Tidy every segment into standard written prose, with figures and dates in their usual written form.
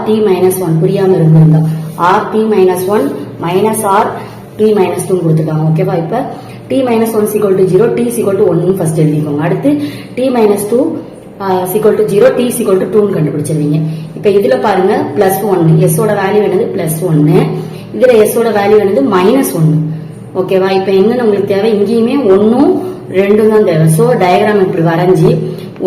rt minus 1 புரியாம இருந்திருந்தா rt minus 1 minus r t minus 2 கொடுத்துட்டாங்க. ஓகேவா? இப்ப t minus 1 is equal to 0, t is equal to 1 first எழுதிக்கோங்க. அடுத்து t minus 2 is equal to 0, t is equal to 2 கண்டுபிடிச்சிருவீங்க. இப்ப இதுல பாருங்க பிளஸ் 1, s ஓட வேல்யூ என்னது பிளஸ் 1, இதுல s ஓட வேல்யூ என்னது மைனஸ் 1. ஓகேவா? இப்ப என்ன உங்களுக்கு தேவை, இங்கேயுமே 1 2 தான் தேவை. சோ டயக்ராம் இப்படி வரைஞ்சி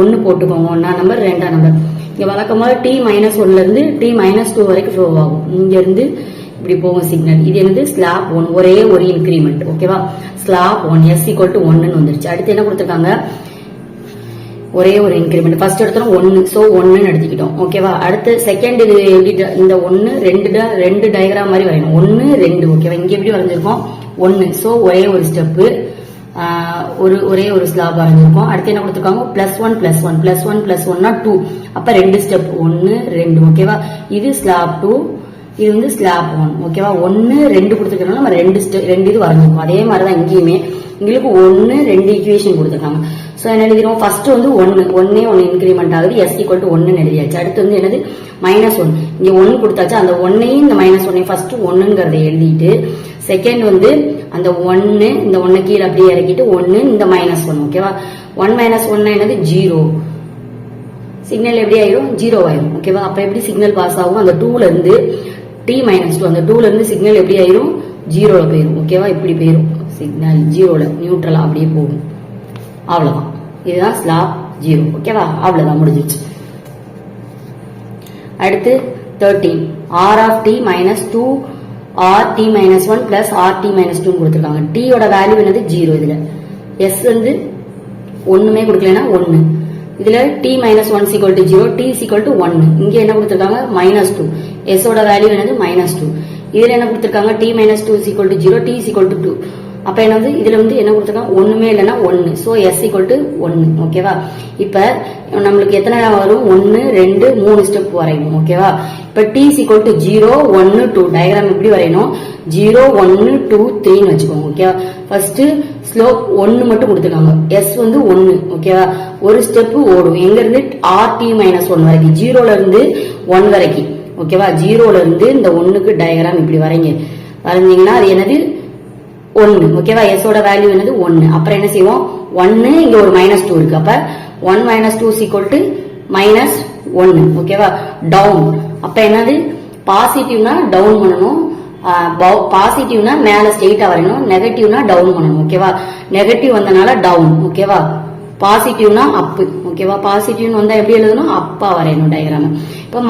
1 போட்டுக்கோங்க, 1ஆம் நம்பர் 2ஆம் நம்பர். இங்க வழக்கம் போது t மைனஸ் 1ல இருந்து t மைனஸ் 2 வரைக்கும் ஃப்ளோ ஆகும். இங்க இருந்து இப்படி போகும் சிக்னல். இது என்னது ஸ்லாப் 1, ஒரே ஒரு இன்கிரிமெண்ட். ஓகேவா? ஸ்லாப் 1 s equal to 1 வந்துருச்சு. அடுத்து என்ன கொடுத்திருக்காங்க, ஒரே ஒரு இன்கிரிமெண்ட். ஃபர்ஸ்ட் எடுத்தோம் 1, சோ 1 எடுத்துக்கிட்டோம். ஓகேவா? அடுத்து செகண்ட் இது எப்படி, இந்த 1 2 டயக்ராம் மாதிரி வரையணும். 1 2. ஓகேவா? இங்க எப்படி வரைஞ்சிருக்கோம் 1, சோ ஒரே ஒரு ஸ்டெப், ஒரே ஒரு ஸ்லாப் வரைஞ்சிருக்கோம். அடுத்து என்ன கொடுத்திருக்காங்க பிளஸ் 1 பிளஸ் 1 பிளஸ் 1 பிளஸ் 1 2, அப்ப 2 ஸ்டெப் 1 2. ஓகேவா? இது ஸ்லாப் 2, இது வந்து ஸ்லாப் 1. ஓகேவா? 1 2 கொடுத்துருக்கனால நம்ம 2 இது வரைஞ்சிருக்கோம். அதே மாதிரிதான் இங்கேயுமே எங்களுக்கு 1 2 ஈக்குவேஷன் கொடுத்துருக்காங்க. சோ என்ன எழுதிரும், ஃபர்ஸ்ட் வந்து 1 இன்கிரிமெண்ட் ஆகுது, s equal to 1 எழுதியாச்சு. அடுத்து வந்து என்னது மைனஸ் 1, இங்க 1 கொடுத்தாச்சு. அந்த 1ஐயும் இந்த மைனஸ் 1ஐயும் ஃபர்ஸ்ட் 1ங்கிறத எழுதிட்டு, செகண்ட் வந்து அந்த 1 இந்த 1 கீழே அப்படியே இறக்கிட்டு 1 இந்த மைனஸ் 1. ஓகேவா? 1 மைனஸ் 1 என்னது 0, சிக்னல் எப்படி ஆயிரும் 0 ஆயிரும். ஓகேவா? அப்ப எப்படி சிக்னல் பாஸ் ஆகும், அந்த 2ல இருந்து t மைனஸ் 2, அந்த 2ல இருந்து சிக்னல் எப்படி ஆயிரும் 0ல போயிரும். ஓகேவா? இப்படி போயிரும் சிக்னல் 0ல, நியூட்ரலா அப்படியே போகும். அவ்வளவுதான், இதுதான் ஸ்லாப் 0. ஓகேவா? அவ்வளவுதான், முடிஞ்சிச்சு. அடுத்து 13 r of t minus 2 r t minus 1 plus r t minus 2 கொடுத்திருக்காங்க. t ஓட வேல்யூ என்னது 0, இதுல s வந்து ஒண்ணுமே கொடுக்கலனா 1, இதுல t minus 1 is equal to 0, t is equal to 1. இங்க என்ன கொடுத்திருக்காங்க minus 2, s ஓட வேல்யூ என்னது minus 2. இதுல என்ன கொடுத்திருக்காங்க t minus 2 is equal to 0, t is equal to 2. அப்ப என்னது இதுல வந்து என்ன கொடுத்திருக்காங்க ஒண்ணுமே இல்லனா 1, சோ s equal to 1. ஓகேவா? இப்ப நமக்கு எத்தனை வரும் 1 2 3 ஸ்டெப் வரையணும். ஓகேவா? இப்ப t is equal to 0 1 2 diagram எப்படி வரையணும், 0 1 2 3 ன்னு வெச்சுக்கோங்க. ஓகேவா? ஃபர்ஸ்ட் ஸ்லோப் 1 மட்டும் கொடுத்திருக்காங்க, s வந்து 1. ஓகேவா? ஒரு ஸ்டெப் ஓடும் எங்க இருந்து rt minus 1 வரைக்கும், 0ல இருந்து 1 வரைக்கும். ஓகேவா? 0ல இருந்து இந்த 1க்கு டயகிராம் இப்படி வரைஞ்சீங்கன்னா அது என்னது 1. ஓகேவா? s ஓட வேல்யூ என்னது 1. அப்புறம் என்ன செய்வோம் 1, இங்க ஒரு மைனஸ் 2 இருக்கு, அப்ப 1 minus 2 is equal to minus 1. ஓகேவா? டவுன், அப்ப என்னது பாசிட்டிவ்னா டவுன் பண்ணணும், பாசிட்டிவ்னா மேல ஸ்ட்ரெயிட்டா வரையணும், நெகட்டிவ்னா டவுன் பண்ணணும். ஓகேவா? நெகட்டிவ் வந்தனால டவுன். ஓகேவா? பாசிட்டிவ்னா அப். ஓகேவா? பாசிட்டிவ்னு வந்தா எப்படி எழுதணும், அப்பா வரையணும் டயகிராம். இப்ப